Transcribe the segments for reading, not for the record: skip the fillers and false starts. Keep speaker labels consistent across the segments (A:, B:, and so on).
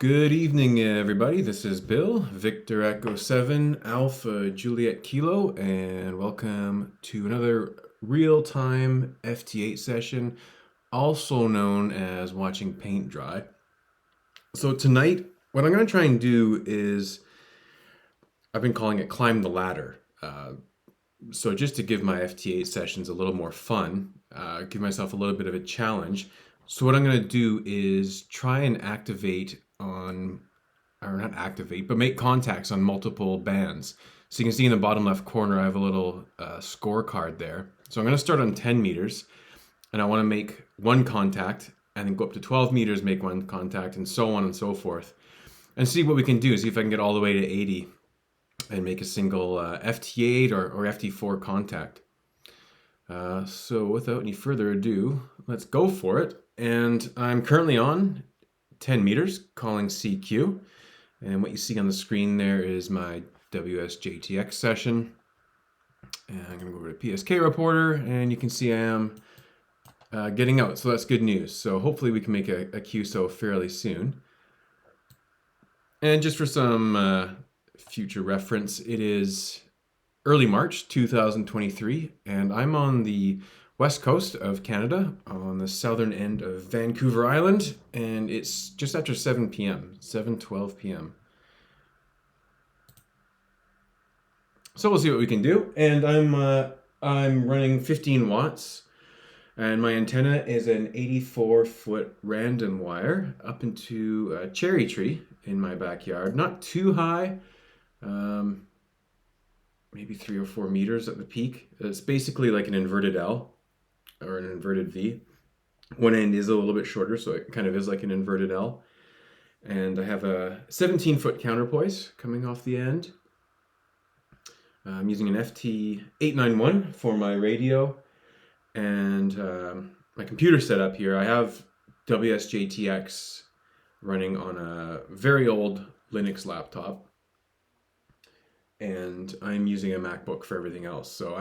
A: Good evening, everybody. This is Bill, Victor Echo 7, Alpha Juliet Kilo, and welcome to another real-time FT8 session, also known as watching paint dry. So tonight, what I'm going to try and do is, I've been calling it climb the ladder. So just to give my FT8 sessions a little more fun, give myself a little bit of a challenge. So what I'm going to do is try and activate on, or not activate, but make contacts on multiple bands. So you can see in the bottom left corner, I have a little scorecard there. So I'm going to start on 10 meters, and I want to make one contact, and then go up to 12 meters, make one contact, and so on and so forth. And see what we can do, see if I can get all the way to 80 and make a single FT8 or FT4 contact. So without any further ado, let's go for it. And I'm currently on 10 meters, calling CQ. And what you see on the screen there is my WSJTX session. And I'm going to go over to PSK Reporter, and you can see I am getting out. So that's good news. So hopefully we can make a QSO fairly soon. And just for some future reference, it is early March 2023, and I'm on the west coast of Canada, on the southern end of Vancouver Island, and it's just after 7 p.m., 7:12 p.m. So we'll see what we can do, and I'm running 15 watts, and my antenna is an 84-foot random wire up into a cherry tree in my backyard. Not too high, maybe 3 or 4 meters at the peak. It's basically like an inverted L or an inverted V. One end is a little bit shorter, so it kind of is like an inverted L. And I have a 17-foot counterpoise coming off the end. I'm using an FT891 for my radio, and my computer setup here, I have WSJTX running on a very old Linux laptop, and I'm using a MacBook for everything else. So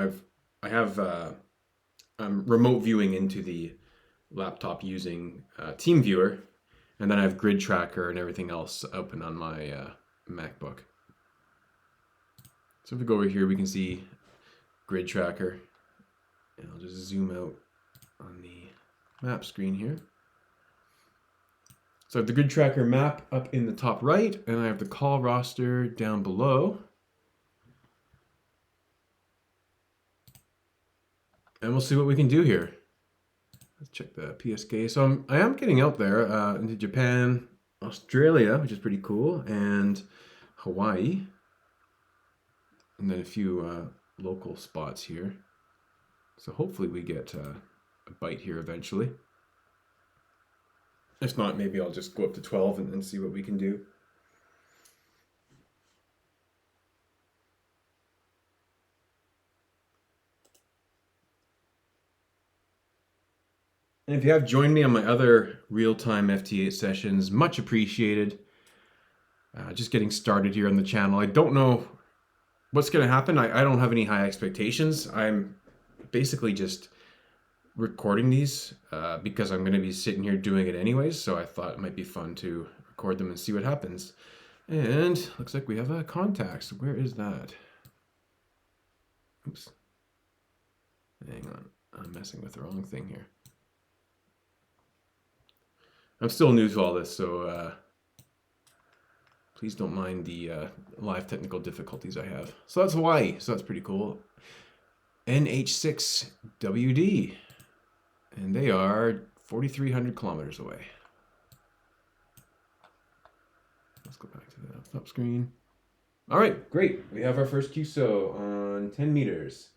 A: I'm remote viewing into the laptop using TeamViewer, and then I have Grid Tracker and everything else open on my MacBook. So if we go over here, we can see Grid Tracker, and I'll just zoom out on the map screen here. So I have the Grid Tracker map up in the top right, and I have the call roster down below. And we'll see what we can do here. Let's check the PSK. So I am getting out there into Japan, Australia, which is pretty cool, and Hawaii. And then a few local spots here. So hopefully we get a bite here eventually. If not, maybe I'll just go up to 12 and see what we can do. And if you have joined me on my other real-time FT8 sessions, much appreciated. Just getting started here on the channel. I don't know what's going to happen. I don't have any high expectations. I'm basically just recording these because I'm going to be sitting here doing it anyways, so I thought it might be fun to record them and see what happens. And looks like we have a contact. So where is that? Oops. Hang on. I'm messing with the wrong thing here. I'm still new to all this, so please don't mind the live technical difficulties I have. So that's Hawaii, so that's pretty cool. NH6WD, and they are 4,300 kilometers away. Let's go back to the top screen. All right, great. We have our first QSO on 10 meters.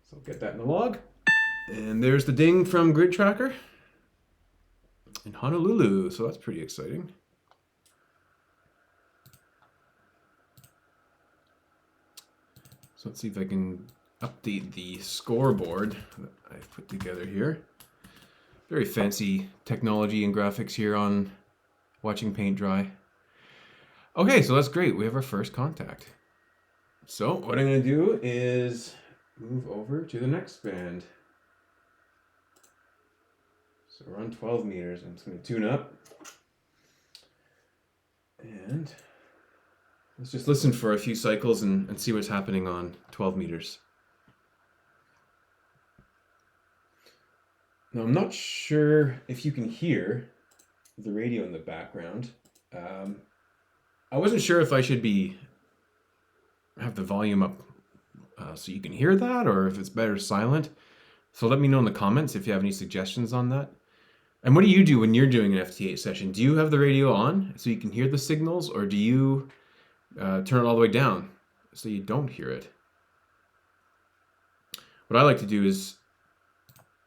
A: So I'll get that in the log. And there's the ding from Grid Tracker in Honolulu, so that's pretty exciting. So let's see if I can update the scoreboard that I've put together here. Very fancy technology and graphics here on watching paint dry. Okay, so that's great. We have our first contact. So what I'm going to do is move over to the next band. So we're on 12 meters. I'm just going to tune up. And let's just listen for a few cycles and see what's happening on 12 meters. Now, I'm not sure if you can hear the radio in the background. I wasn't sure if I should have the volume up so you can hear that, or if it's better silent. So let me know in the comments if you have any suggestions on that. And what do you do when you're doing an FT8 session? Do you have the radio on so you can hear the signals, or do you turn it all the way down so you don't hear it? What I like to do is,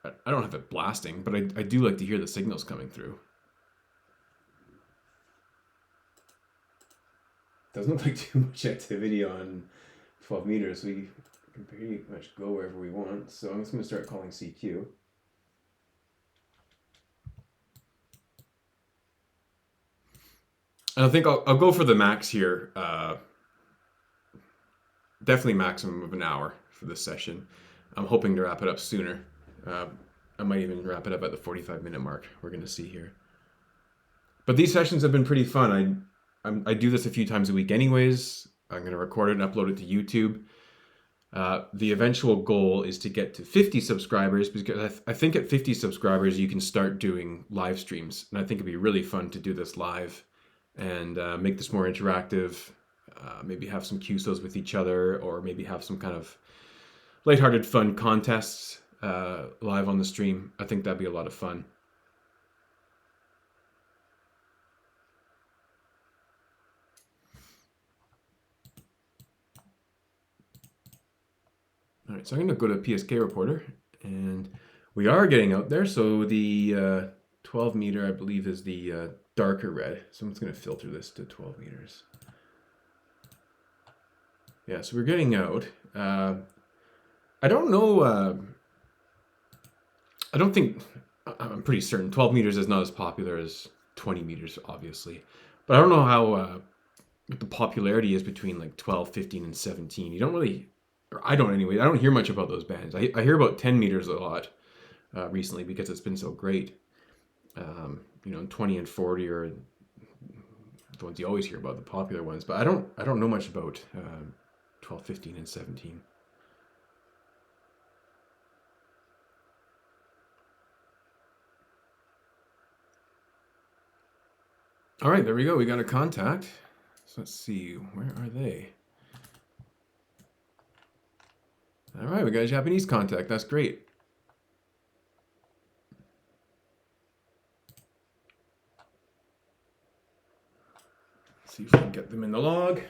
A: I don't have it blasting, but I do like to hear the signals coming through. Doesn't look like too much activity on 12 meters, so we can pretty much go wherever we want. So I'm just going to start calling CQ. And I think I'll go for the max here. Definitely maximum of an hour for this session. I'm hoping to wrap it up sooner. I might even wrap it up at the 45-minute mark. We're going to see here. But these sessions have been pretty fun. I do this a few times a week anyways. I'm going to record it and upload it to YouTube. The eventual goal is to get to 50 subscribers, because I think at 50 subscribers you can start doing live streams. And I think it'd be really fun to do this live and make this more interactive. Maybe have some QSOs with each other, or maybe have some kind of lighthearted fun contests live on the stream. I think that'd be a lot of fun. All right, so I'm going to go to PSK Reporter, and we are getting out there. So the 12 meter, I believe, is the darker red. So I'm just going to filter this to 12 meters. Yeah, so we're getting out. I don't know. I don't think, I'm pretty certain 12 meters is not as popular as 20 meters, obviously. But I don't know how what the popularity is between like 12, 15, and 17. You don't really, or I don't anyway. I don't hear much about those bands. I hear about 10 meters a lot recently because it's been so great. You know, 20 and 40 are the ones you always hear about, the popular ones. But I don't know much about 12, 15, and 17. All right, there we go. We got a contact. So let's see, where are they? All right, we got a Japanese contact. That's great. Let's see if we can get them in the log.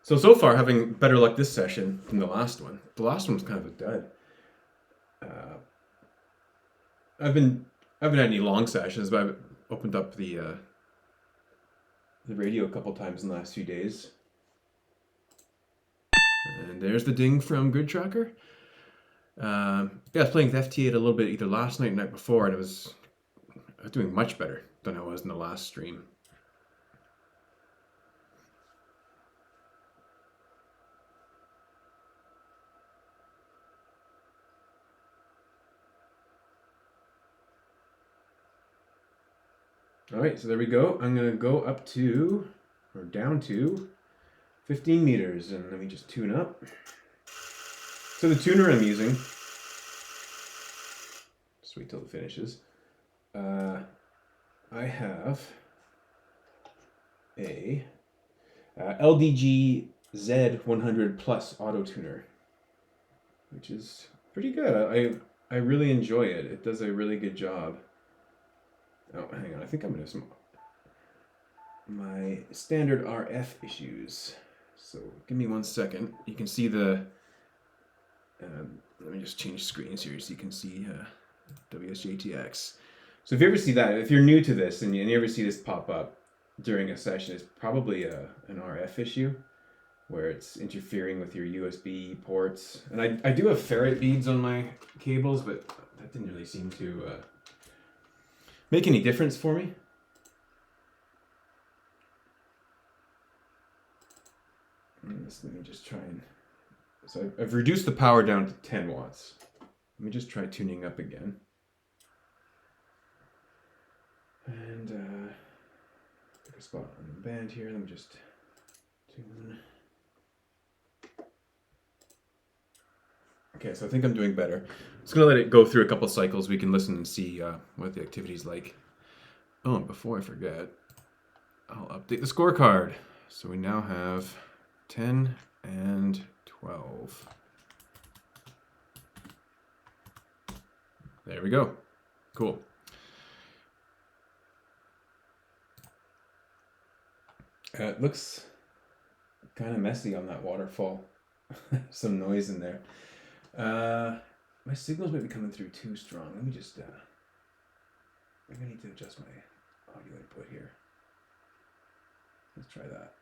A: So far, having better luck this session than the last one. The last one was kind of a dud. I haven't had any long sessions, but I've opened up the radio a couple times in the last few days. And there's the ding from Grid Tracker. Yeah, I was playing with FT8 a little bit either last night or night before, and I was doing much better than I was in the last stream. All right, so there we go. I'm going to go up to, or down to, 15 meters, and let me just tune up. So the tuner I'm using, just wait till it finishes. I have a LDG Z100 Plus auto tuner, which is pretty good. I really enjoy it. It does a really good job. Oh, hang on. I think I'm going to have some my standard RF issues. So give me 1 second. You can see the, let me just change screens here so you can see WSJTX. So if you ever see that, if you're new to this and you ever see this pop up during a session, it's probably an RF issue where it's interfering with your USB ports. And I do have ferrite beads on my cables, but that didn't really seem to make any difference for me. Let me just try and... So I've reduced the power down to 10 watts. Let me just try tuning up again. And pick a spot on the band here. Let me just tune. Okay, so I think I'm doing better. I'm just gonna let it go through a couple cycles. We can listen and see what the activity's like. Oh, and before I forget, I'll update the scorecard. So we now have 10 and 12. There we go. Cool. It looks kind of messy on that waterfall. Some noise in there. My signals might be coming through too strong. Let me just, maybe I need to adjust my audio input here. Let's try that.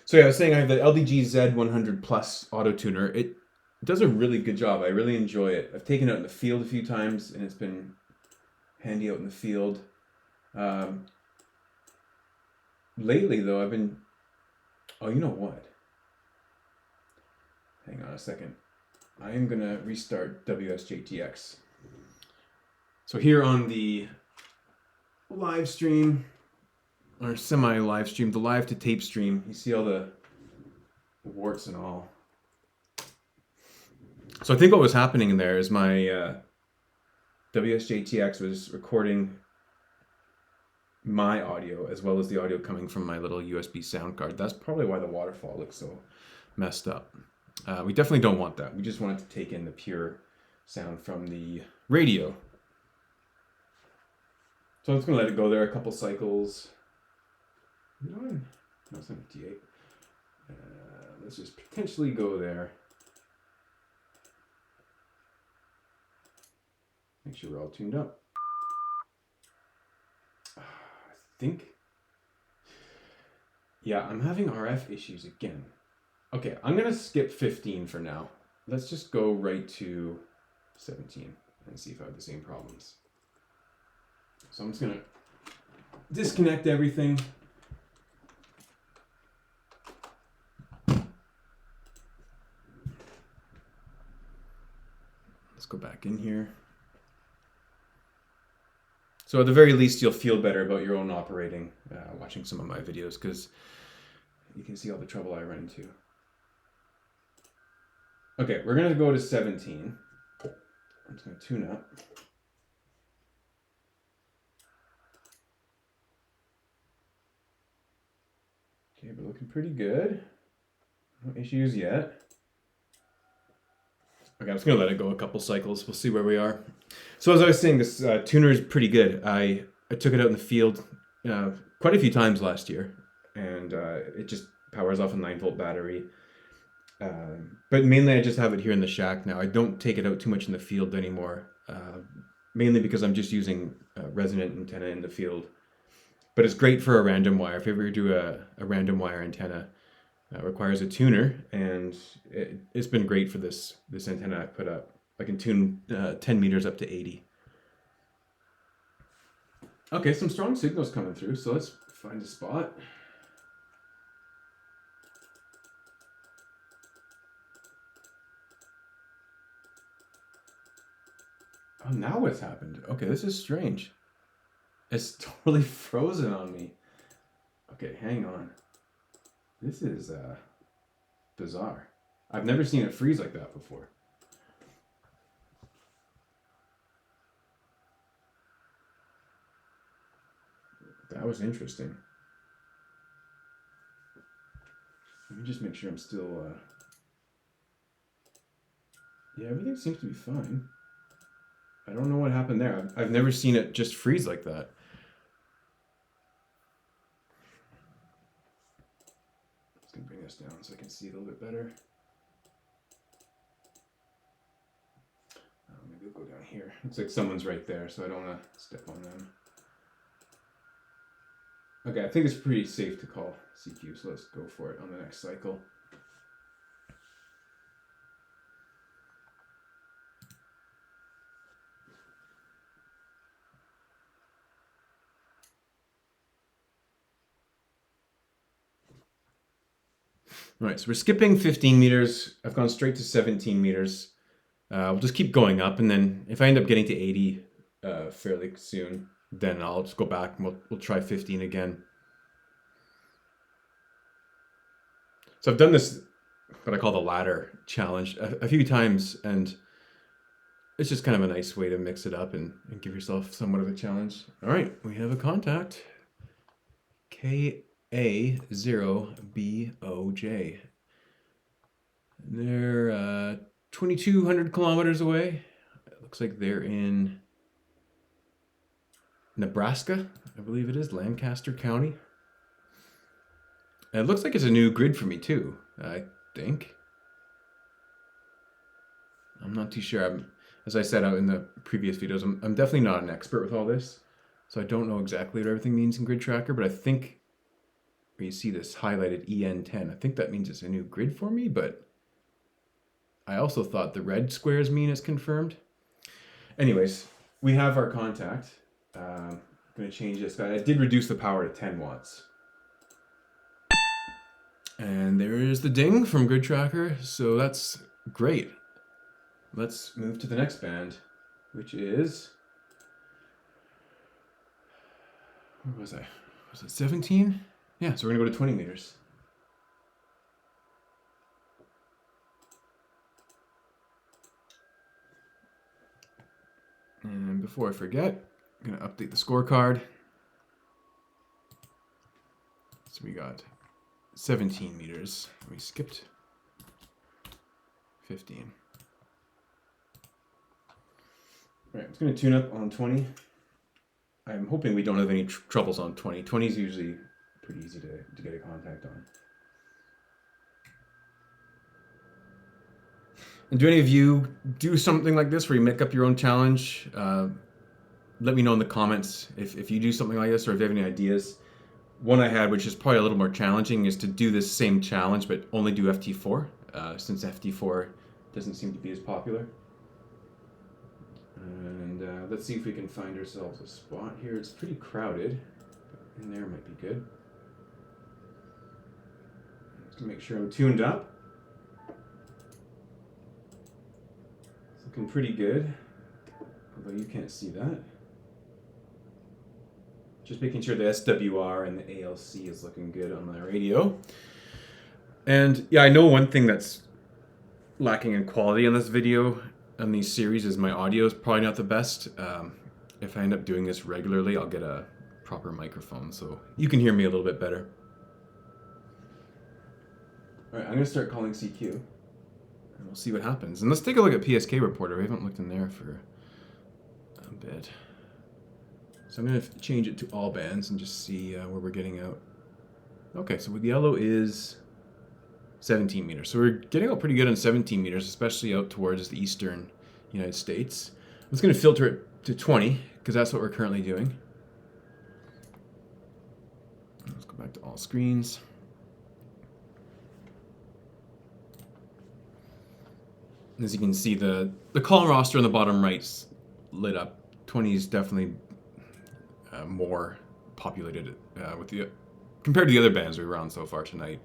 A: So yeah, I was saying I have the LDG Z100 Plus auto tuner. It does a really good job. I really enjoy it. I've taken it out in the field a few times and it's been handy out in the field. Lately though, I've been, oh, you know what? Hang on a second. I am gonna restart WSJTX. So here on the live stream, or semi-live stream, the live to tape stream, you see all the warts and all. So I think what was happening in there is my WSJTX was recording my audio as well as the audio coming from my little USB sound card. That's probably why the waterfall looks so messed up. We definitely don't want that. We just want it to take in the pure sound from the radio. So I'm just going to let it go there a couple cycles. No, it's not FT8. Let's just potentially go there. Make sure we're all tuned up. I think. Yeah, I'm having RF issues again. Okay, I'm going to skip 15 for now. Let's just go right to 17 and see if I have the same problems. So I'm just going to disconnect everything. Let's go back in here. So at the very least, you'll feel better about your own operating watching some of my videos because you can see all the trouble I run into. Okay, we're going to go to 17. I'm just going to tune up. Okay, we're looking pretty good. No issues yet. Okay, I'm just going to let it go a couple cycles. We'll see where we are. So as I was saying, this tuner is pretty good. I took it out in the field quite a few times last year, and it just powers off a 9-volt battery. But mainly I just have it here in the shack now. I don't take it out too much in the field anymore, mainly because I'm just using resonant antenna in the field. But it's great for a random wire. If you ever do a random wire antenna, requires a tuner, and it's been great for this antenna I put up. I can tune 10 meters up to 80. Okay, some strong signals coming through, so let's find a spot. Oh, now what's happened? Okay, this is strange. It's totally frozen on me. Okay, hang on. This is bizarre. I've never seen it freeze like that before. That was interesting. Let me just make sure I'm still... Yeah, everything seems to be fine. I don't know what happened there. I've never seen it just freeze like that. Just gonna bring this down so I can see it a little bit better. Maybe we'll go down here. Looks like someone's right there, so I don't want to step on them. Okay, I think it's pretty safe to call CQ, so let's go for it on the next cycle. All right, so we're skipping 15 meters. I've gone straight to 17 meters. We'll just keep going up, and then if I end up getting to 80 fairly soon, then I'll just go back and we'll try 15 again. So I've done this, what I call the ladder challenge, a few times, and it's just kind of a nice way to mix it up and give yourself somewhat of a challenge. All right, we have a contact. KA0BOJ. They're 2,200 kilometers away. It looks like they're in Nebraska, I believe it is, Lancaster County. And it looks like it's a new grid for me too, I think. I'm not too sure. As I said out in the previous videos, I'm definitely not an expert with all this, so I don't know exactly what everything means in Grid Tracker, but I think where you see this highlighted EN10, I think that means it's a new grid for me, but I also thought the red squares mean it's confirmed. Anyways, we have our contact. I'm going to change this guy. I did reduce the power to 10 watts. And there is the ding from Grid Tracker, so that's great. Let's move to the next band, which is, where was I? Was it 17? Yeah, so we're gonna go to 20 meters. And before I forget, I'm gonna update the scorecard. So we got 17 meters. We skipped 15. All right, I'm just gonna tune up on 20. I'm hoping we don't have any troubles on 20. 20 is usually pretty easy to get a contact on. And do any of you do something like this where you make up your own challenge? Let me know in the comments if you do something like this or if you have any ideas. One I had, which is probably a little more challenging, is to do this same challenge but only do FT4, since FT4 doesn't seem to be as popular. And let's see if we can find ourselves a spot here. It's pretty crowded, but in there might be good. Just to make sure I'm tuned up. It's looking pretty good, although you can't see that. Just making sure the SWR and the ALC is looking good on my radio. And yeah, I know one thing that's lacking in quality on this video, on these series, is my audio is probably not the best. If I end up doing this regularly, I'll get a proper microphone so you can hear me a little bit better. All right, I'm gonna start calling CQ and we'll see what happens. And let's take a look at PSK Reporter. We haven't looked in there for a bit. So I'm gonna change it to all bands and just see where we're getting out. Okay, so with yellow is 17 meters. So we're getting out pretty good on 17 meters, especially out towards the eastern United States. I'm just going to filter it to 20, because that's what we're currently doing. Let's go back to all screens. As you can see, the column roster on the bottom right's lit up. 20 is definitely more populated compared to the other bands we were on so far tonight.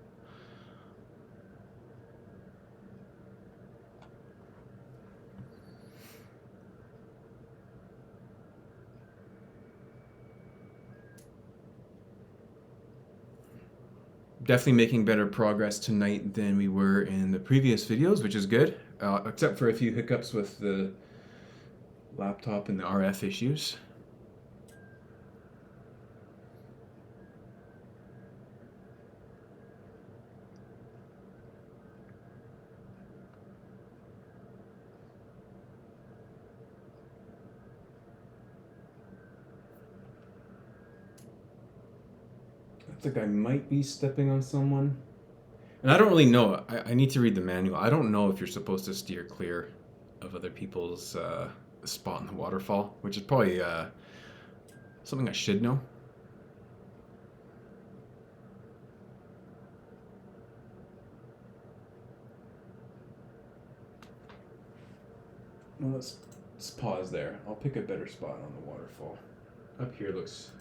A: Definitely making better progress tonight than we were in the previous videos, which is good, except for a few hiccups with the laptop and the RF issues. Looks like I might be stepping on someone. And I don't really know. I need to read the manual. I don't know if you're supposed to steer clear of other people's spot in the waterfall, which is probably something I should know. Well, let's pause there. I'll pick a better spot on the waterfall. Up here looks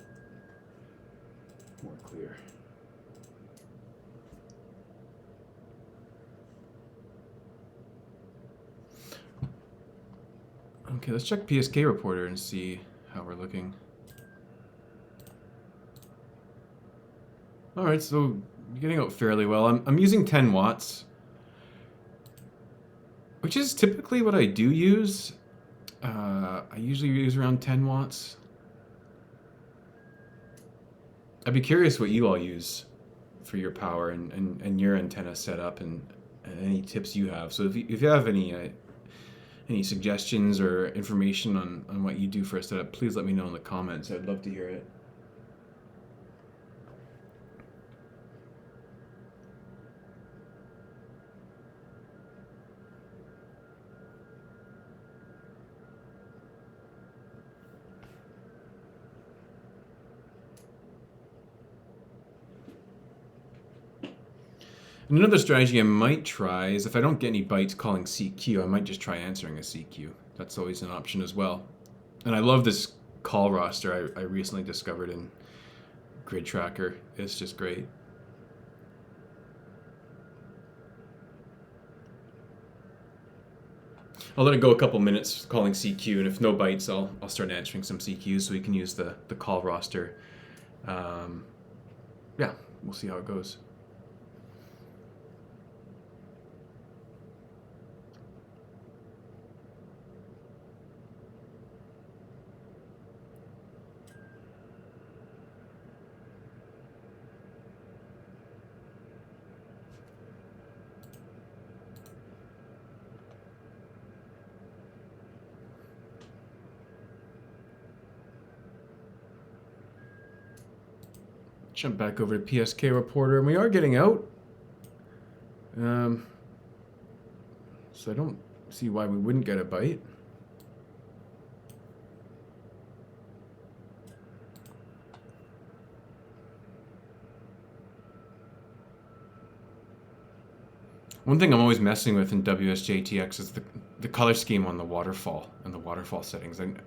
A: more clear. Okay, let's check PSK Reporter and see how we're looking. All right, so you're getting out fairly well. I'm using 10 watts, which is typically what I do use. I usually use around 10 watts. I'd be curious what you all use for your power and your antenna setup and any tips you have. So if you have any suggestions or information on what you do for a setup, please let me know in the comments. I'd love to hear it. And another strategy I might try is if I don't get any bites calling CQ, I might just try answering a CQ. That's always an option as well. And I love this call roster I recently discovered in Grid Tracker. It's just great. I'll let it go a couple minutes calling CQ, and if no bites, I'll start answering some CQs so we can use the call roster. Yeah, we'll see how it goes. Jump back over to PSK Reporter, and we are getting out. So I don't see why we wouldn't get a bite. One thing I'm always messing with in WSJTX is the color scheme on the waterfall and the waterfall settings. And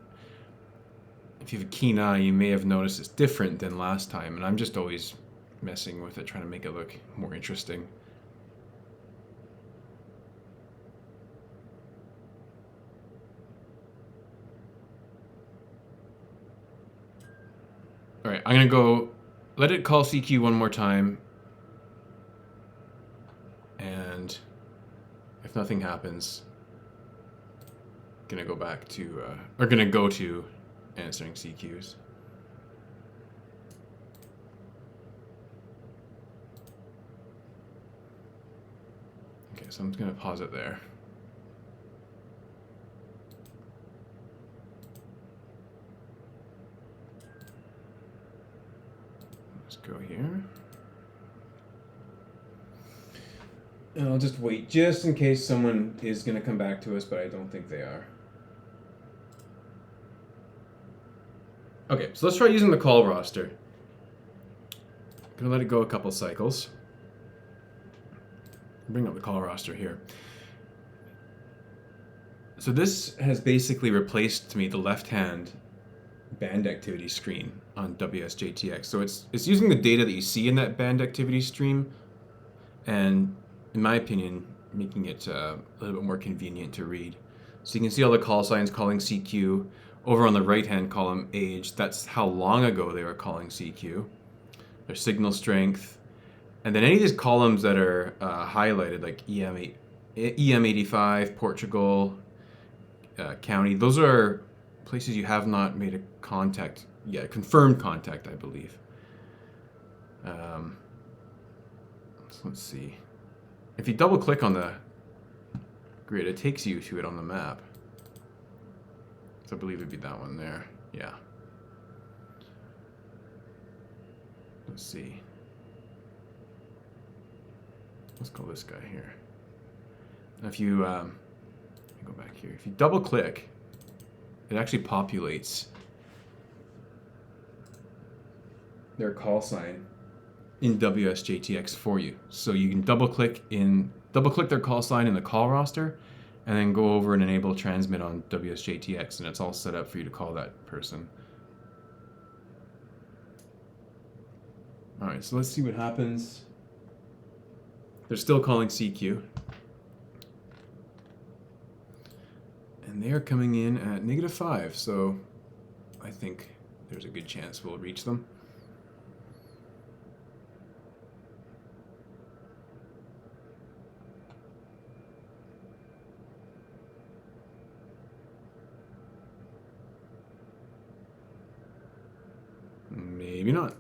A: if you have a keen eye, you may have noticed it's different than last time, and I'm just always messing with it, trying to make it look more interesting. All right, I'm gonna go let it call CQ one more time, and if nothing happens, gonna go back to gonna go to answering CQs. Okay, so I'm just gonna pause it there. Let's go here. And I'll just wait just in case someone is gonna come back to us, but I don't think they are. Okay, so let's try using the call roster. Gonna let it go a couple cycles. Bring up the call roster here. So this has basically replaced to me the left-hand band activity screen on WSJTX. So it's using the data that you see in that band activity stream, and in my opinion, making it a little bit more convenient to read. So you can see all the call signs calling CQ. Over on the right-hand column, age, that's how long ago they were calling CQ. Their signal strength. And then any of these columns that are highlighted, like EM85, Portugal, county, those are places you have not made a contact yet, confirmed contact, I believe. So let's see. If you double click on the grid, it takes you to it on the map. So I believe it'd be that one there. Yeah. Let's see. Let's call this guy here. Now if you go back here, if you double click, it actually populates their call sign in WSJTX for you. So you can double click their call sign in the call roster, and then go over and enable transmit on WSJTX, and it's all set up for you to call that person. All right, so let's see what happens. They're still calling CQ. And they are coming in at -5, so I think there's a good chance we'll reach them. Maybe not.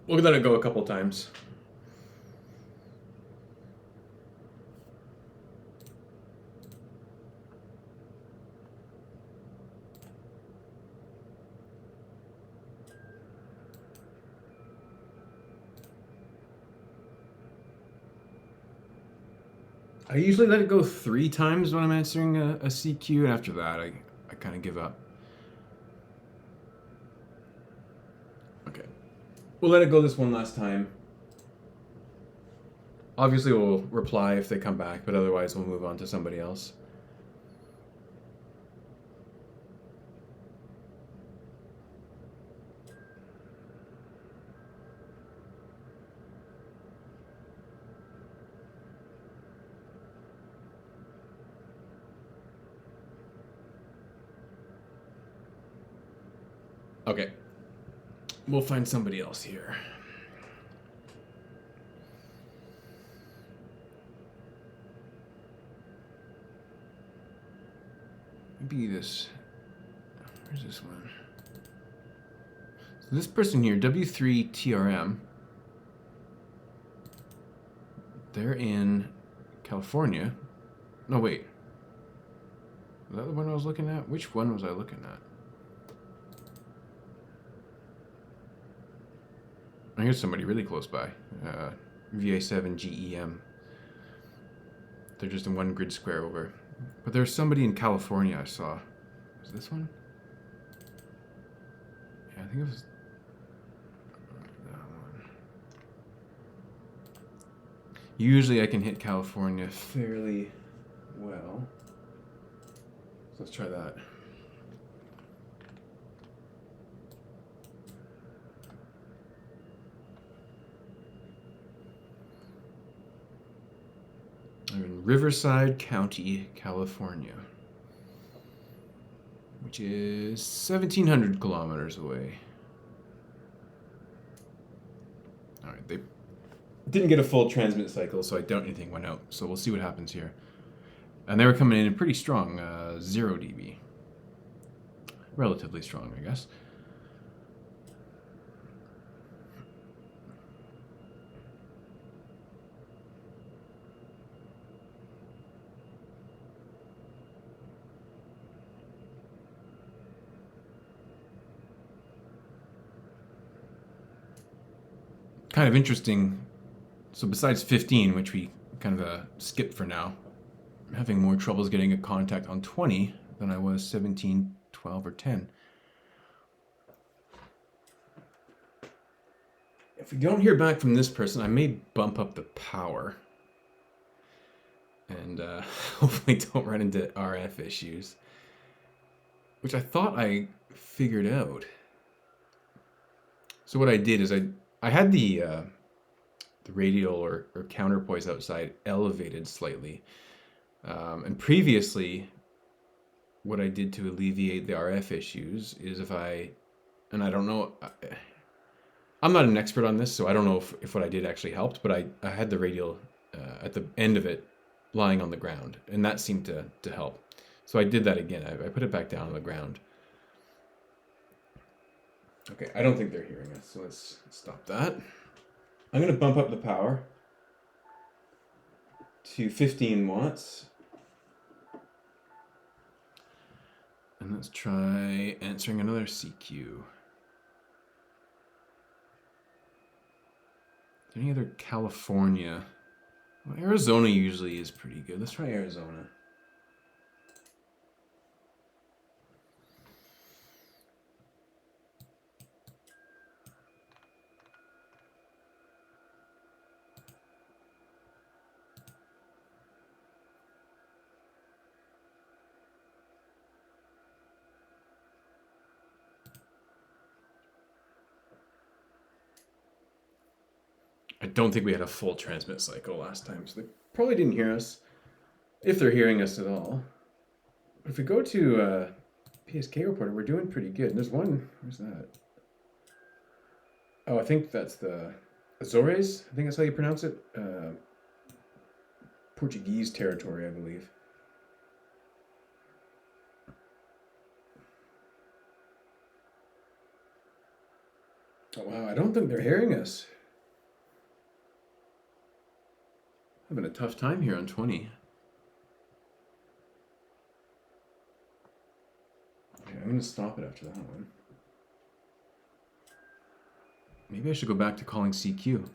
A: We'll let it go a couple times. I usually let it go 3 times when I'm answering a CQ, and after that, I kind of give up. Okay. We'll let it go this one last time. Obviously, we'll reply if they come back, but otherwise, we'll move on to somebody else. Okay. We'll find somebody else here. Maybe this. Where's this one? So this person here, W3TRM. They're in California. No, wait. Was that the one I was looking at? Which one was I looking at? Oh, here's somebody really close by. VA7GEM. They're just in one grid square over. But there's somebody in California I saw. Was this one? Yeah, I think it was that one. Usually I can hit California fairly well. So let's try that. I'm in Riverside County, California, which is 1,700 kilometers away. All right, they didn't get a full transmit cycle, so I doubt anything went out. So we'll see what happens here. And they were coming in pretty strong, 0 dB. Relatively strong, I guess. Kind of interesting. So besides 15, which we kind of skipped for now, I'm having more troubles getting a contact on 20 than I was 17, 12, or 10. If we don't hear back from this person, I may bump up the power. And hopefully don't run into RF issues. Which I thought I figured out. So what I did is I had the radial or counterpoise outside elevated slightly. And previously, what I did to alleviate the RF issues is and I don't know, I'm not an expert on this, so I don't know if what I did actually helped, but I had the radial at the end of it lying on the ground, and that seemed to help. So I did that again. I put it back down on the ground. Okay, I don't think they're hearing us, so let's stop that. I'm going to bump up the power to 15 watts. And let's try answering another CQ. Any other California? Well, Arizona usually is pretty good. Let's try Arizona. I don't think we had a full transmit cycle last time, so they probably didn't hear us, if they're hearing us at all. But if we go to PSK reporter, we're doing pretty good. And there's one, where's that? Oh, I think that's the Azores. I think that's how you pronounce it. Portuguese territory, I believe. Oh, wow, I don't think they're hearing us. Having a tough time here on 20. Okay, I'm going to stop it after that one. Maybe I should go back to calling CQ.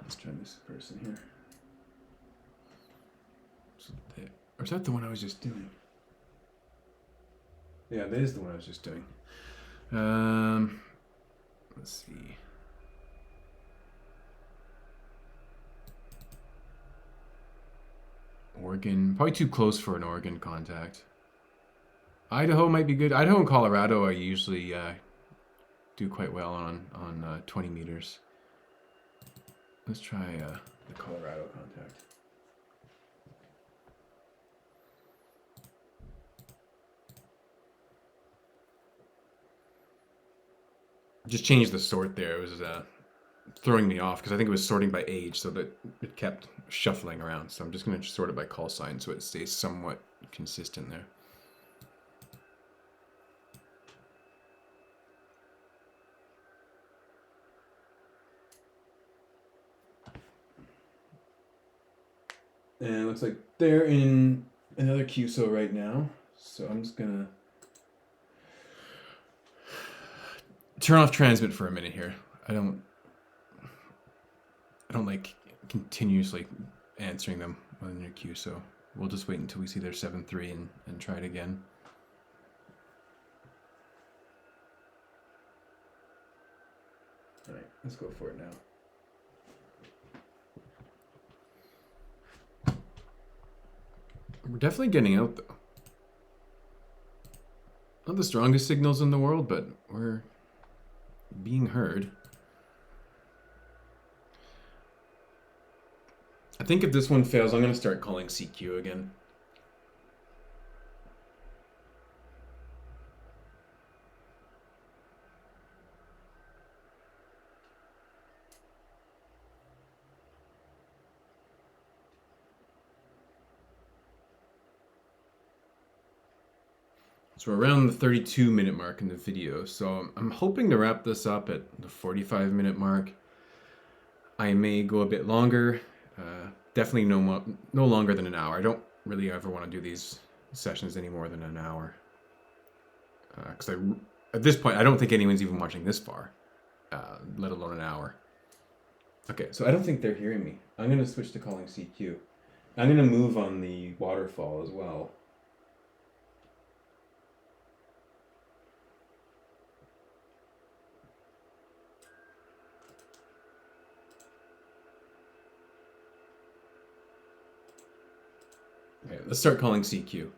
A: Let's try this person here. Or is that the one I was just doing? Yeah, that is the one I was just doing. Let's see. Oregon, probably too close for an Oregon contact. Idaho might be good. Idaho and Colorado I usually do quite well on 20 meters. Let's try the Colorado contact. Just changed the sort there. It was throwing me off because I think it was sorting by age, so that it kept shuffling around. So I'm just going to sort it by call sign so it stays somewhat consistent there. And it looks like they're in another QSO right now. So I'm just going to turn off transmit for a minute here. I don't like continuously answering them on your queue, so we'll just wait until we see their 7-3 and try it again. All right, let's go for it now. We're definitely getting out though. Not the strongest signals in the world, but we're being heard. I think if this one fails, I'm going to start calling CQ again. So we're around the 32-minute mark in the video, so I'm hoping to wrap this up at the 45-minute mark. I may go a bit longer, definitely no longer than an hour. I don't really ever want to do these sessions any more than an hour. Because at this point, I don't think anyone's even watching this far, let alone an hour. Okay, so I don't think they're hearing me. I'm going to switch to calling CQ. I'm going to move on the waterfall as well. Okay, let's start calling CQ.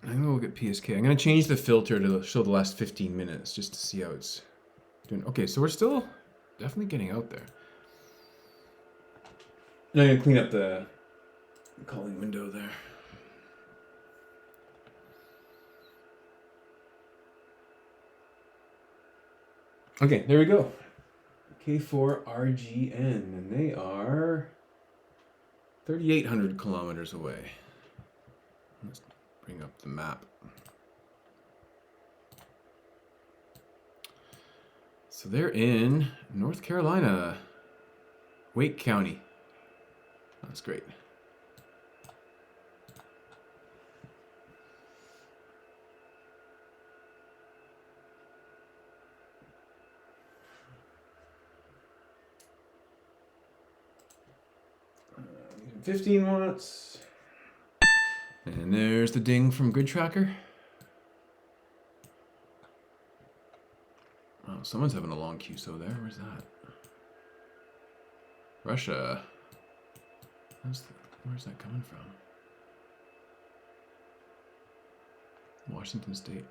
A: I'm going to look at PSK. I'm going to change the filter to show the last 15 minutes just to see how it's doing. Okay, so we're still definitely getting out there. And I'm going to clean up the calling window there. Okay, there we go. K4RGN, and they are 3,800 kilometers away. Let's bring up the map. So they're in North Carolina, Wake County. That's great. Using 15 watts. And there's the ding from Grid Tracker. Oh, someone's having a long QSO there. Where's that? Russia. Where's that coming from? Washington State.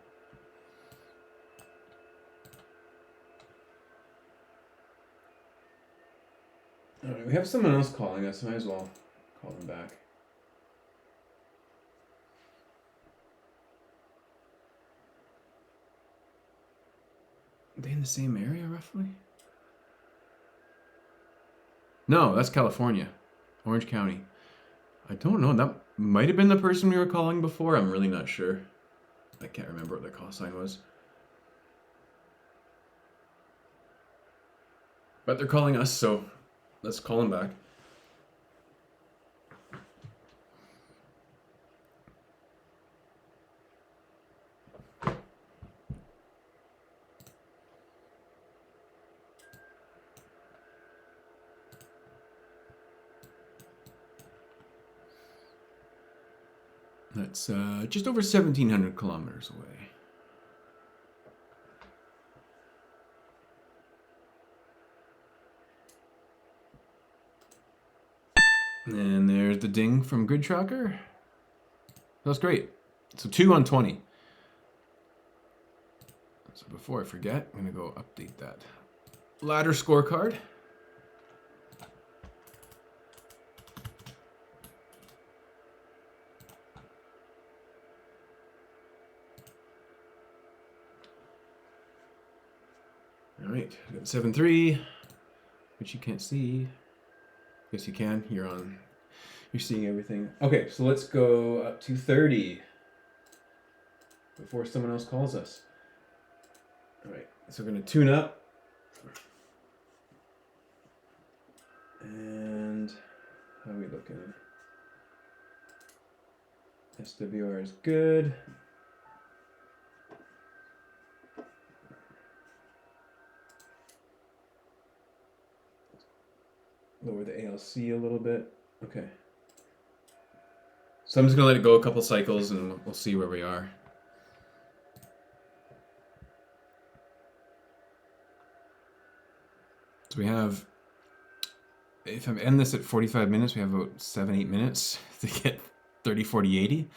A: All right, we have someone else calling us. Might as well call them back. Are they in the same area, roughly? No, that's California. Orange County. I don't know. That might have been the person we were calling before. I'm really not sure. I can't remember what their call sign was. But they're calling us, so let's call them back. That's just over 1,700 kilometers away. And there's the ding from Grid Tracker. That's great. So 2 on 20. So before I forget, I'm going to go update that ladder scorecard. All right, I got 7-3, which you can't see. Yes, you can. You're seeing everything. Okay, so let's go up to 30 before someone else calls us. All right, so we're going to tune up. And how are we looking? SWR is good. Lower the ALC a little bit. Okay. So I'm just going to let it go a couple cycles and we'll see where we are. So we have, if I end this at 45 minutes, we have about 7-8 minutes to get 30, 40, 80,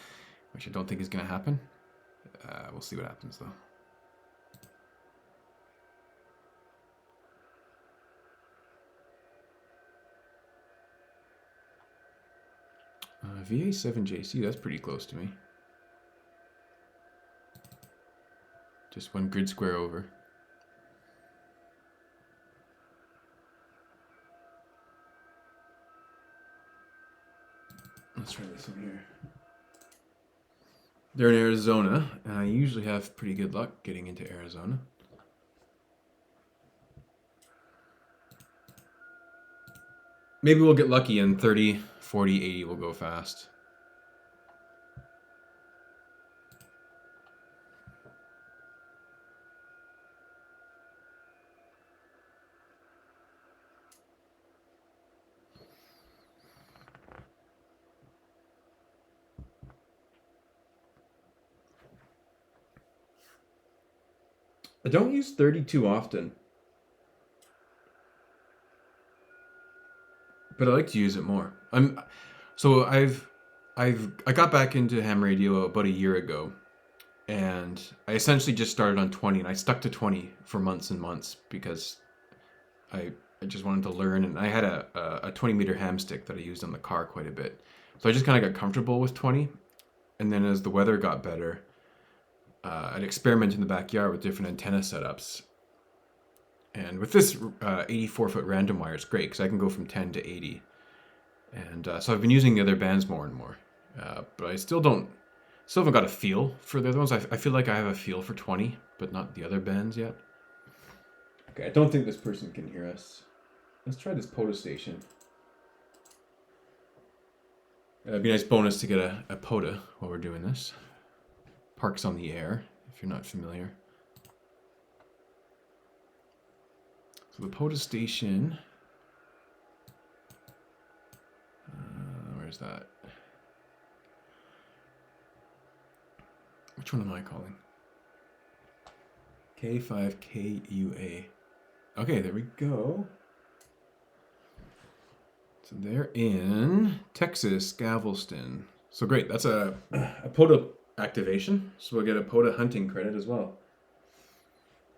A: which I don't think is going to happen. We'll see what happens though. VA7JC, that's pretty close to me. Just one grid square over. Let's try this one here. They're in Arizona, and I usually have pretty good luck getting into Arizona. Maybe we'll get lucky and 30, 40, 80 will go fast. I don't use 30 too often, but I like to use it more. I got back into ham radio about a year ago, and I essentially just started on 20, and I stuck to 20 for months and months because I just wanted to learn, and I had a 20 meter ham stick that I used on the car quite a bit, so I just kind of got comfortable with 20, and then as the weather got better, I'd experiment in the backyard with different antenna setups. And with this 84-foot random wire, it's great because I can go from 10 to 80. And so I've been using the other bands more and more. But I still haven't got a feel for the other ones. I feel like I have a feel for 20, but not the other bands yet. Okay, I don't think this person can hear us. Let's try this POTA station. It'd be a nice bonus to get a POTA while we're doing this. Parks on the Air, if you're not familiar. So the POTA station, where's that? Which one am I calling? K5KUA. Okay, there we go. So they're in Texas, Galveston. So great, that's a POTA activation. So we'll get a POTA hunting credit as well.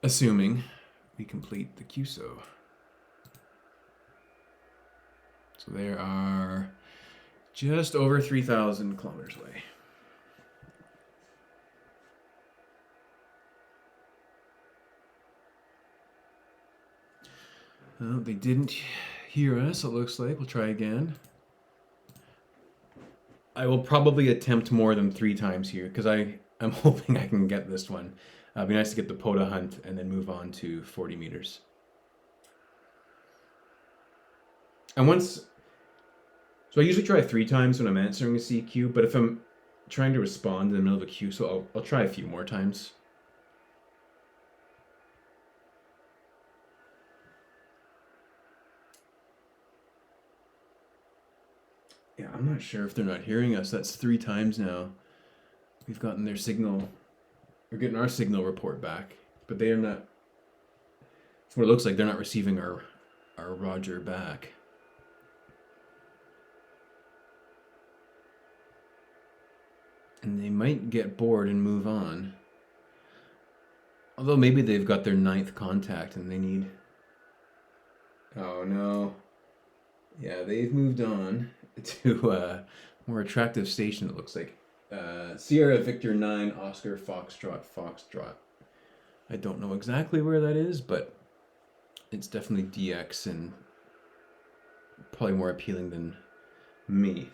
A: Assuming we complete the QSO. So they are just over 3,000 kilometers away. Well, they didn't hear us, it looks like. We'll try again. I will probably attempt more than 3 times here because I'm hoping I can get this one. It'd be nice to get the POTA hunt and then move on to 40 meters. And so I usually try 3 times when I'm answering a CQ, but if I'm trying to respond in the middle of a queue, so I'll try a few more times. Yeah, I'm not sure if they're not hearing us. That's 3 times now. We've gotten their signal. We're getting our signal report back, but they are not. From what it looks like, they're not receiving our Roger back. And they might get bored and move on. Although maybe they've got their 9th contact and they need. Oh no. Yeah, they've moved on to a more attractive station, it looks like. Sierra Victor 9 Oscar Foxtrot. I don't know exactly where that is, but it's definitely DX and probably more appealing than me.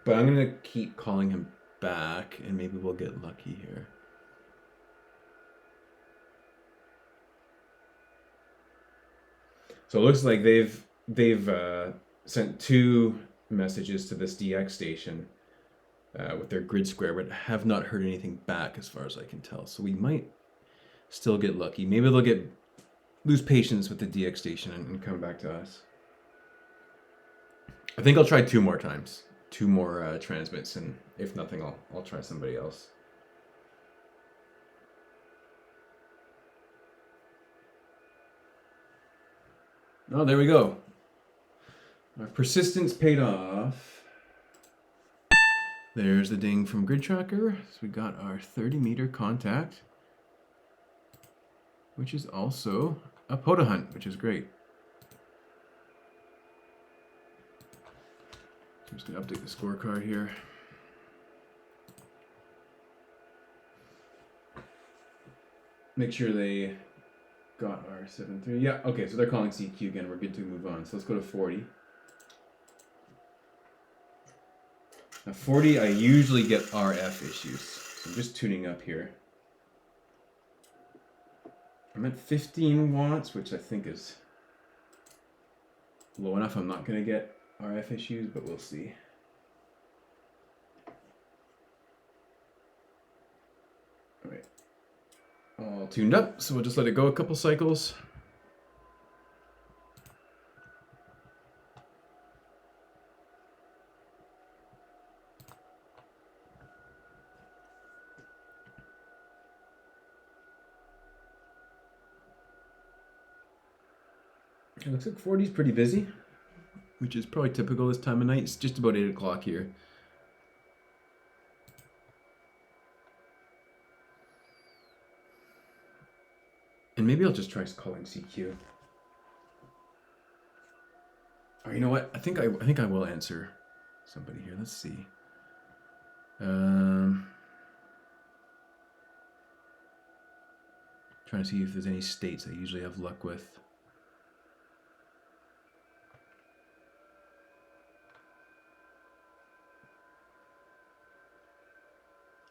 A: But I'm going to keep calling him back and maybe we'll get lucky here. So it looks like they've sent 2 messages to this DX station with their grid square, but have not heard anything back as far as I can tell. So we might still get lucky. Maybe they'll lose patience with the DX station and come back to us. I think I'll try 2 more times, 2 more transmits, and if nothing, I'll try somebody else. Oh, there we go. Our persistence paid off. There's the ding from Grid Tracker. So we got our 30-meter contact, which is also a POTA hunt, which is great. I'm just going to update the scorecard here. Make sure they got our 7-3. Yeah, okay, so they're calling CQ again. We're good to move on. So let's go to 40. Now 40, I usually get RF issues. So I'm just tuning up here. I'm at 15 watts, which I think is low enough. I'm not going to get RF issues, but we'll see. All right. All tuned up, so we'll just let it go a couple cycles. It looks like 40 is pretty busy, which is probably typical this time of night. It's just about 8 o'clock here. And maybe I'll just try calling CQ. Or you know what? I think I will answer somebody here. Let's see. Trying to see if there's any states I usually have luck with.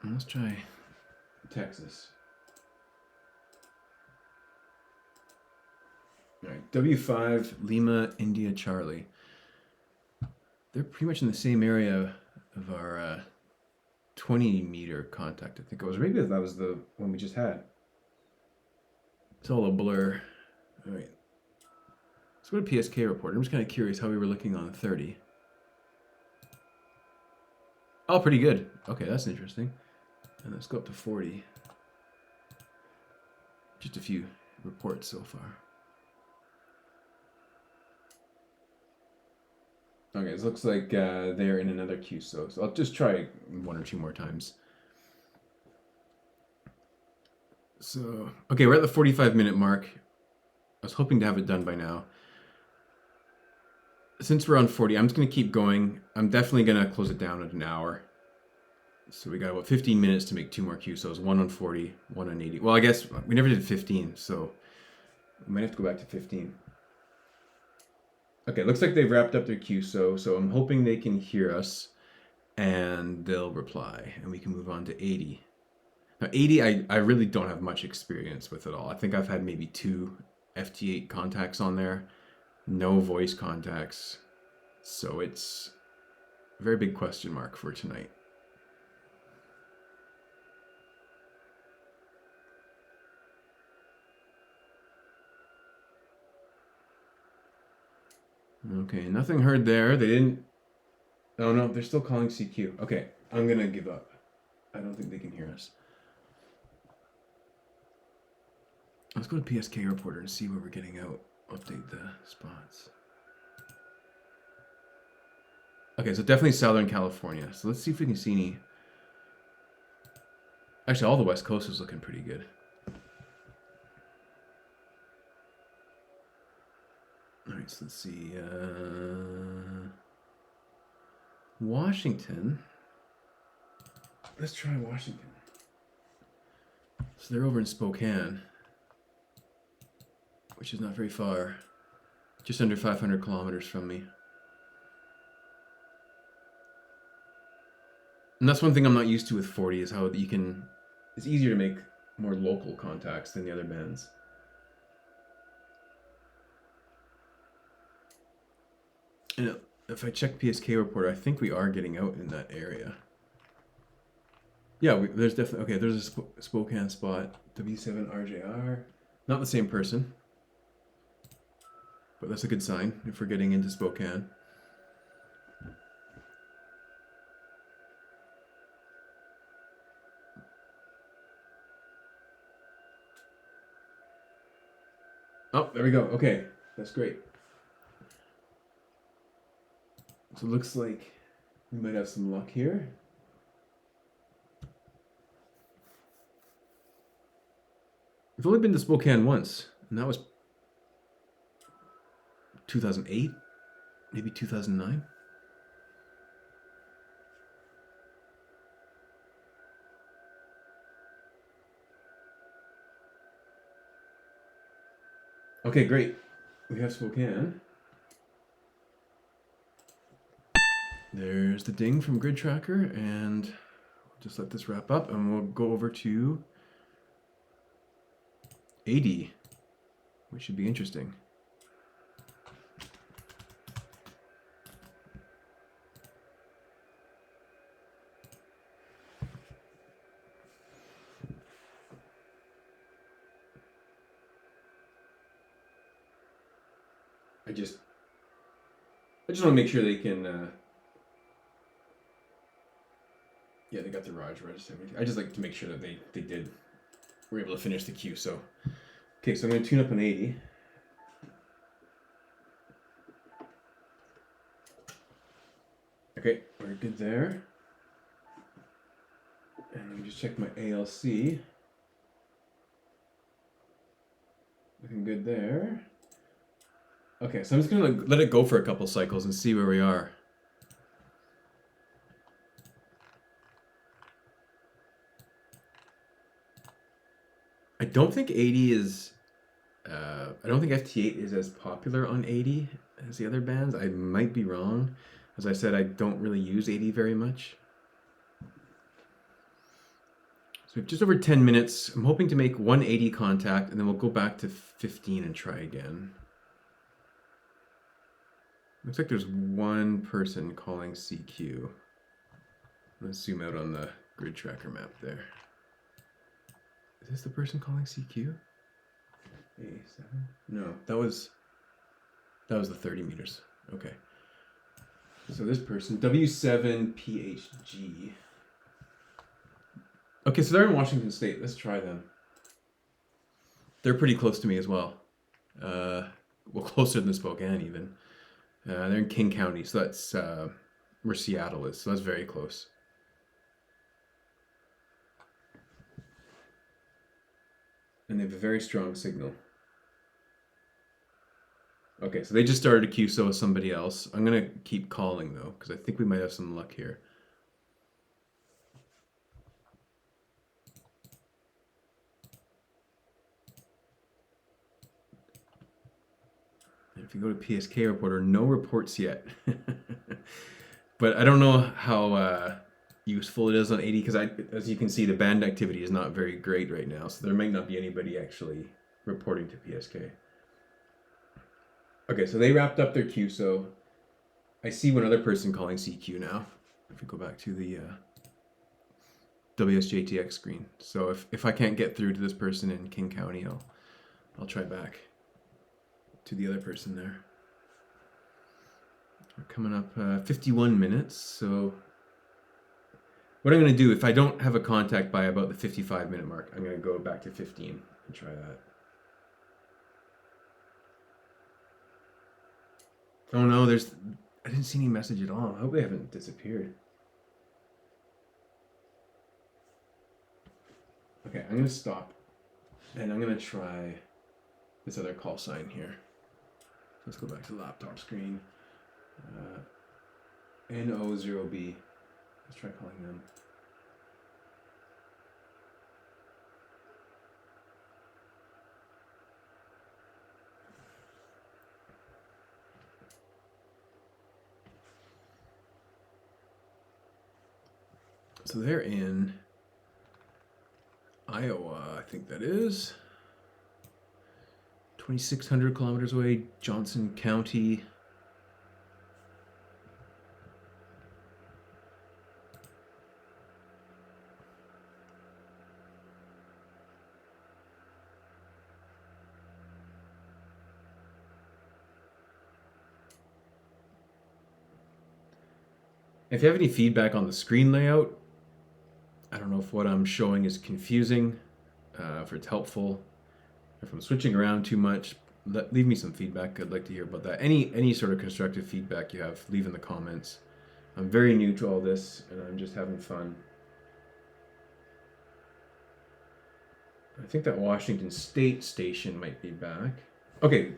A: Let's try Texas. All right, W5 Lima India Charlie. They're pretty much in the same area of our 20-meter contact. I think it was. Maybe that was the one we just had. It's all a blur. All right. Let's go to PSK report. I'm just kind of curious how we were looking on 30. Oh, pretty good. Okay, that's interesting. And let's go up to 40. Just a few reports so far. Okay, it looks like they're in another queue, so I'll just try 1 or 2 more times. So, okay, we're at the 45-minute mark. I was hoping to have it done by now. Since we're on 40, I'm just going to keep going. I'm definitely going to close it down at an hour. So we got about 15 minutes to make 2 more QSOs, one on 40, one on 80. Well, I guess we never did 15, so we might have to go back to 15. Okay, looks like they've wrapped up their QSO, so I'm hoping they can hear us and they'll reply and we can move on to 80. Now 80, I really don't have much experience with at all. I think I've had maybe 2 FT8 contacts on there, no voice contacts. So it's a very big question mark for tonight. Okay, nothing heard there. They didn't. Oh no, they're still calling CQ. Okay, I'm gonna give up. I don't think they can hear us. Let's go to PSK reporter and see where we're getting out. Update the spots. Okay, so definitely Southern California. So let's see if we can see any. Actually, all the West Coast is looking pretty good. All right, so let's see. Washington. Let's try Washington. So they're over in Spokane, which is not very far. Just under 500 kilometers from me. And that's one thing I'm not used to with 40 is how you can. It's easier to make more local contacts than the other bands. And if I check PSK report, I think we are getting out in that area. Yeah, there's definitely, okay, there's a Spokane spot, W7RJR. Not the same person, but that's a good sign if we're getting into Spokane. Oh, there we go. Okay, that's great. So it looks like we might have some luck here. I've only been to Spokane once, and that was 2008, maybe 2009. Okay, great. We have Spokane. There's the ding from Grid Tracker, and we'll just let this wrap up, and we'll go over to 80, which should be interesting. I just want to make sure they can. Yeah, they got the Raj register. I just like to make sure that they were able to finish the queue. So, okay, so I'm going to tune up an 80. Okay, we're good there. And let me just check my ALC. Looking good there. Okay, so I'm just going to let it go for a couple cycles and see where we are. I don't think 80 is... I don't think FT8 is as popular on 80 as the other bands. I might be wrong. As I said, I don't really use 80 very much. So we have just over 10 minutes. I'm hoping to make 180 contact, and then we'll go back to 15 and try again. Looks like there's one person calling CQ. Let's zoom out on the grid tracker map there. Is this the person calling CQ? A7? No, that was the 30 meters. Okay. So this person, W7PHG. Okay, so they're in Washington State. Let's try them. They're pretty close to me as well. Well, closer than Spokane even. They're in King County, so that's where Seattle is. So that's very close. And they have a very strong signal. Okay, so they just started a QSO with somebody else. I'm gonna keep calling though, because I think we might have some luck here. If you go to PSK reporter, no reports yet. But I don't know how useful it is on 80 because as you can see, the band activity is not very great right now. So there might not be anybody actually reporting to PSK. Okay, so they wrapped up their QSO. I see one other person calling CQ now. If we go back to the WSJTX screen. So if I can't get through to this person in King County, I'll try back to the other person there. We're coming up 51 minutes, so what I'm going to do, if I don't have a contact by about the 55-minute mark, I'm going to go back to 15 and try that. Oh no, I didn't see any message at all. I hope they haven't disappeared. Okay, I'm going to stop, and I'm going to try this other call sign here. Let's go back to the laptop screen. NO0B. Let's try calling them. So they're in Iowa, I think that is. 2,600 kilometers away, Johnson County. If you have any feedback on the screen layout, I don't know if what I'm showing is confusing, if it's helpful, if I'm switching around too much, leave me some feedback. I'd like to hear about that. Any sort of constructive feedback you have, leave in the comments. I'm very new to all this, and I'm just having fun. I think that Washington State station might be back. Okay,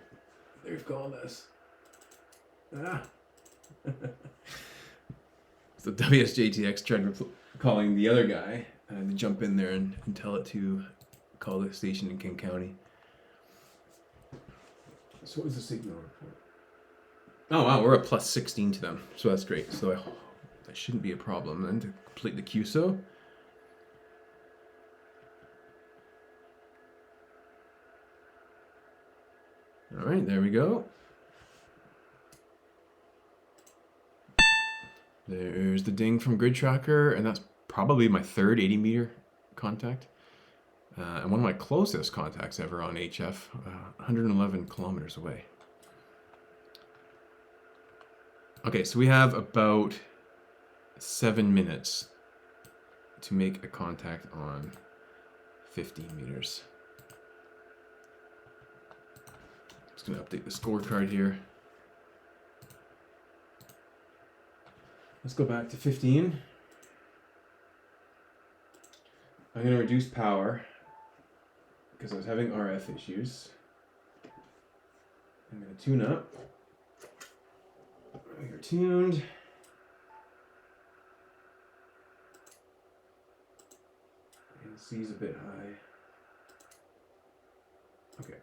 A: they've called us. So WSJTX tried calling the other guy to jump in there and tell it to call the station in King County. So what was the signal report? Oh wow, we're at plus 16 to them, so that's great. So that shouldn't be a problem then to complete the QSO. All right, there we go. There's the ding from Grid Tracker, and that's probably my third 80 meter contact. And one of my closest contacts ever on HF, 111 kilometers away. Okay, so we have about 7 minutes to make a contact on 15 meters. Just gonna update the scorecard here. Let's go back to 15. I'm gonna reduce power because I was having RF issues. I'm gonna tune up. You're tuned. And C's a bit high. Okay.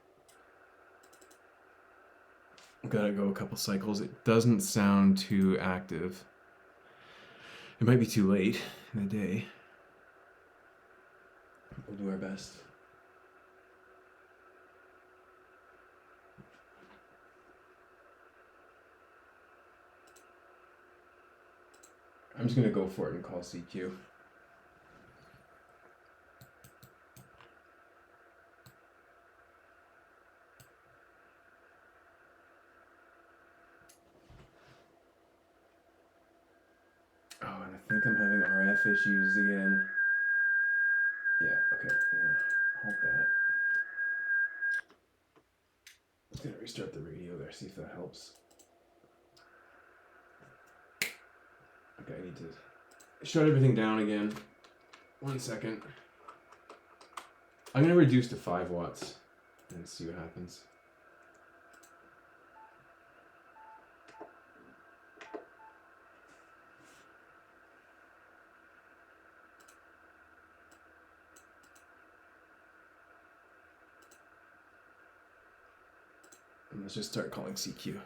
A: Gotta go a couple cycles. It doesn't sound too active. It might be too late in the day. We'll do our best. I'm just gonna go for it and call CQ. Oh, and I think I'm having RF issues again. Yeah, okay, I'm gonna halt that. I'm just gonna restart the radio there, see if that helps. Okay, I need to shut everything down again. 1 second. I'm gonna reduce to 5 watts and see what happens. And let's just start calling CQ.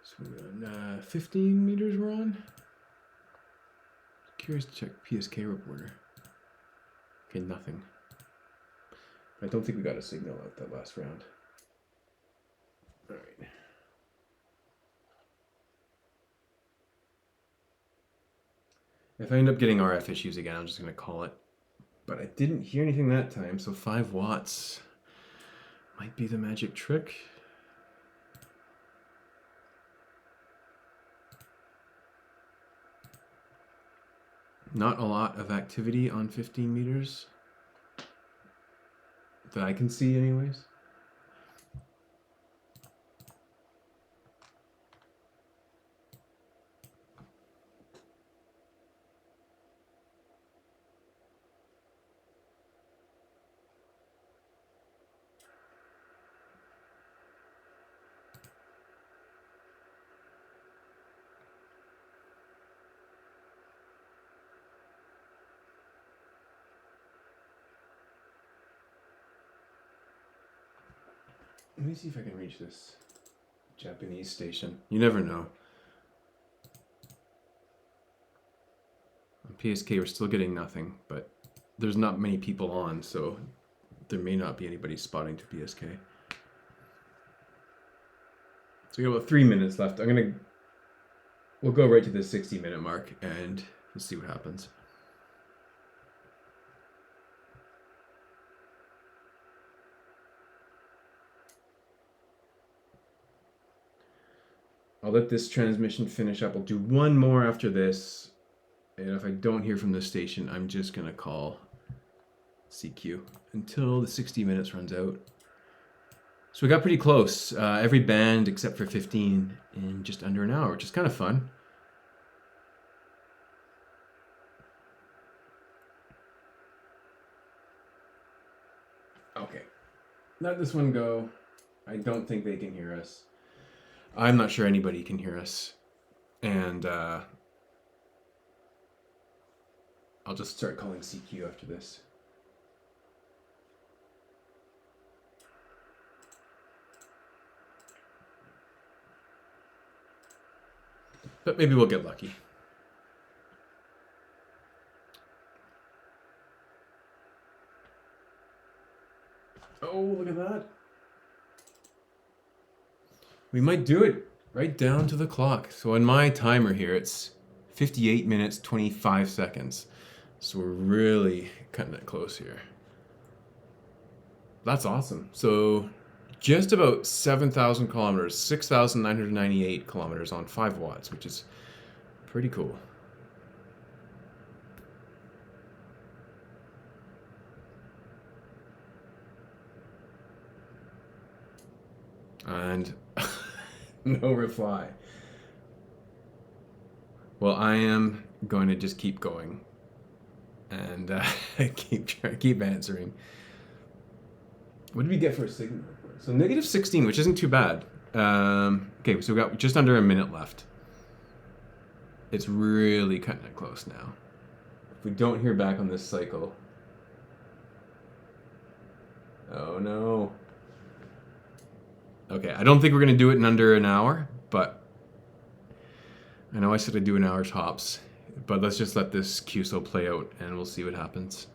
A: So we're on 15 meters we're on. Curious to check PSK reporter. Okay, nothing. I don't think we got a signal out that last round. All right. If I end up getting RF issues again, I'm just going to call it. But I didn't hear anything that time, so 5 watts might be the magic trick. Not a lot of activity on 15 meters that I can see anyways. Let me see if I can reach this Japanese station. You never know. On PSK, we're still getting nothing, but there's not many people on, so there may not be anybody spotting to PSK. So we got about 3 minutes left. We'll go right to the 60-minute mark and we'll see what happens. I'll let this transmission finish up. I'll do one more after this. And if I don't hear from this station, I'm just going to call CQ until the 60 minutes runs out. So we got pretty close. Every band except for 15 in just under an hour, which is kind of fun. Okay. Let this one go. I don't think they can hear us. I'm not sure anybody can hear us. And I'll just start calling CQ after this. But maybe we'll get lucky. Oh, look at that. We might do it right down to the clock. So on my timer here, it's 58 minutes, 25 seconds. So we're really cutting it close here. That's awesome. So just about 7,000 kilometers, 6,998 kilometers on 5 watts, which is pretty cool. And no reply. Well, I am going to just keep going and keep answering. What did we get for a signal? So negative 16, which isn't too bad. Okay, so we got just under a minute left. It's really cutting it close now. If we don't hear back on this cycle. Oh no. Okay, I don't think we're going to do it in under an hour, but I know I said I'd do an hour tops, but let's just let this QSO play out and we'll see what happens.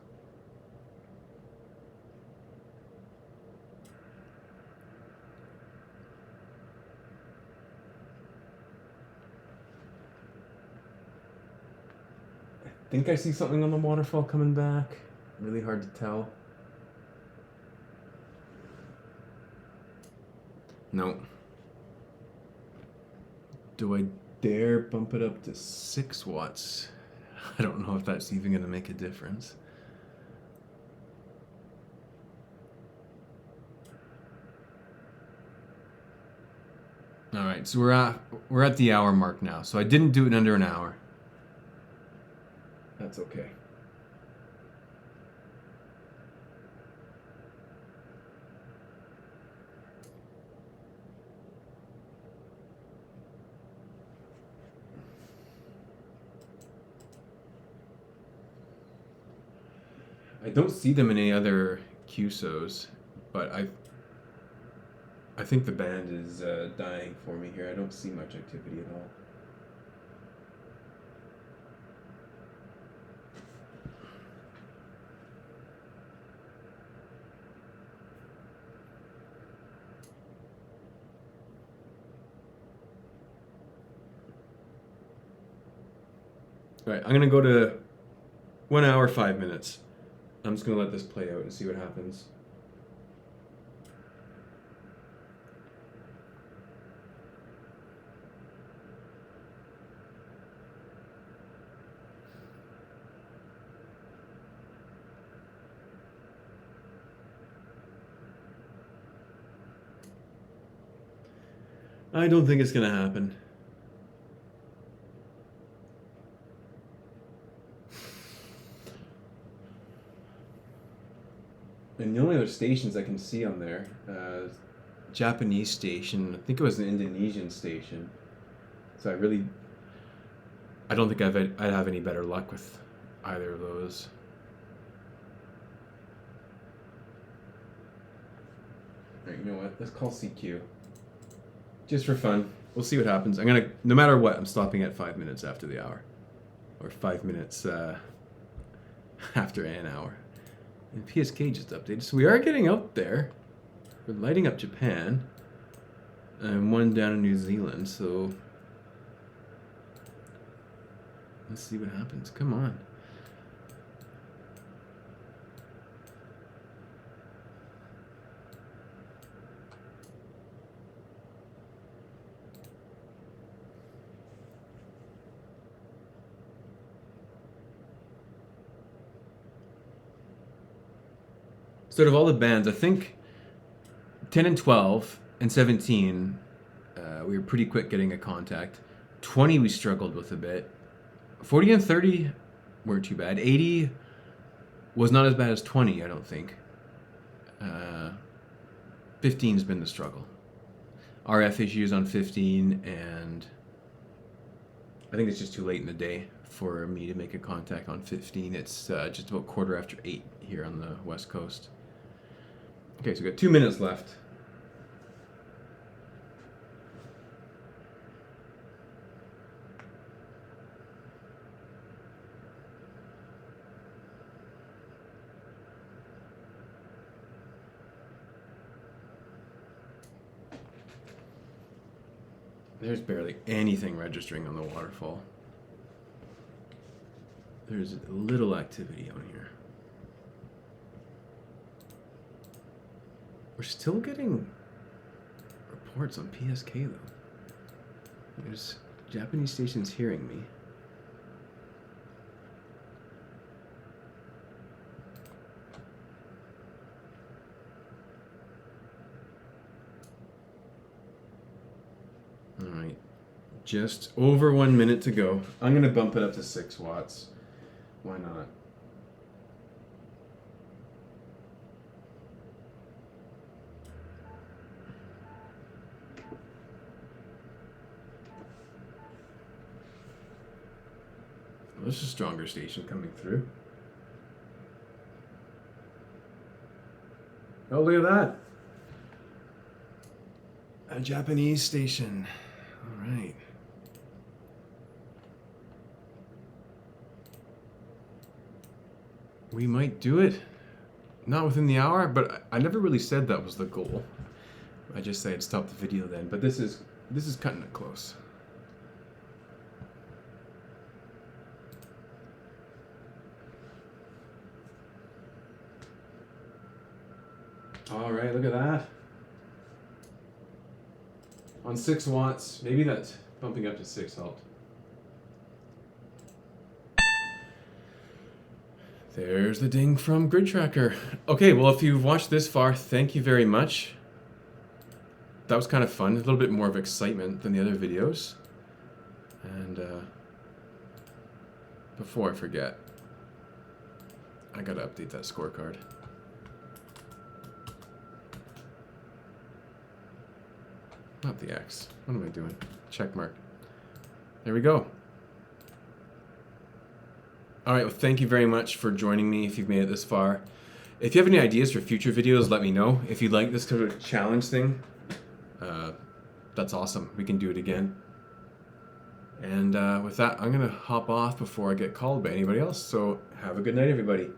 A: I think I see something on the waterfall coming back. Really hard to tell. No. Do I dare bump it up to 6 watts? I don't know if that's even going to make a difference. All right, so we're at the hour mark now. So I didn't do it in under an hour. That's okay. I don't see them in any other QSOs. but I think the band is dying for me here. I don't see much activity at all. All right, I'm gonna go to 1 hour, 5 minutes. I'm just gonna let this play out and see what happens. I don't think it's gonna happen. And the only other stations I can see on there, Japanese station, I think it was an Indonesian station. So I don't think I'd have any better luck with either of those. All right, you know what? Let's call CQ. Just for fun. We'll see what happens. No matter what, I'm stopping at 5 minutes after the hour. Or 5 minutes after an hour. And PSK just updated. So we are getting up there. We're lighting up Japan. And one down in New Zealand. So let's see what happens. Come on. So out of all the bands, I think 10 and 12 and 17, we were pretty quick getting a contact. 20 we struggled with a bit. 40 and 30 weren't too bad. 80 was not as bad as 20, I don't think. 15's been the struggle. RF issues on 15, and I think it's just too late in the day for me to make a contact on 15. It's just about 8:15 here on the West Coast. Okay, so we've got 2 minutes left. There's barely anything registering on the waterfall. There's little activity on here. We're still getting reports on PSK though. There's Japanese stations hearing me. All right, just over 1 minute to go. I'm gonna bump it up to 6 watts. Why not? There's a stronger station coming through. Oh, look at that. A Japanese station. All right. We might do it. Not within the hour, but I never really said that was the goal. I just said I'd stop the video then, but this is cutting it close. All right, look at that. On 6 watts, maybe that's bumping up to 6 helped. There's the ding from Grid Tracker. Okay, well, if you've watched this far, thank you very much. That was kind of fun, a little bit more of excitement than the other videos. And before I forget, I gotta update that scorecard. Not the X. What am I doing? Check mark. There we go. All right, well, thank you very much for joining me if you've made it this far. If you have any ideas for future videos, let me know. If you like this sort of challenge thing, that's awesome. We can do it again. And with that, I'm going to hop off before I get called by anybody else. So have a good night, everybody.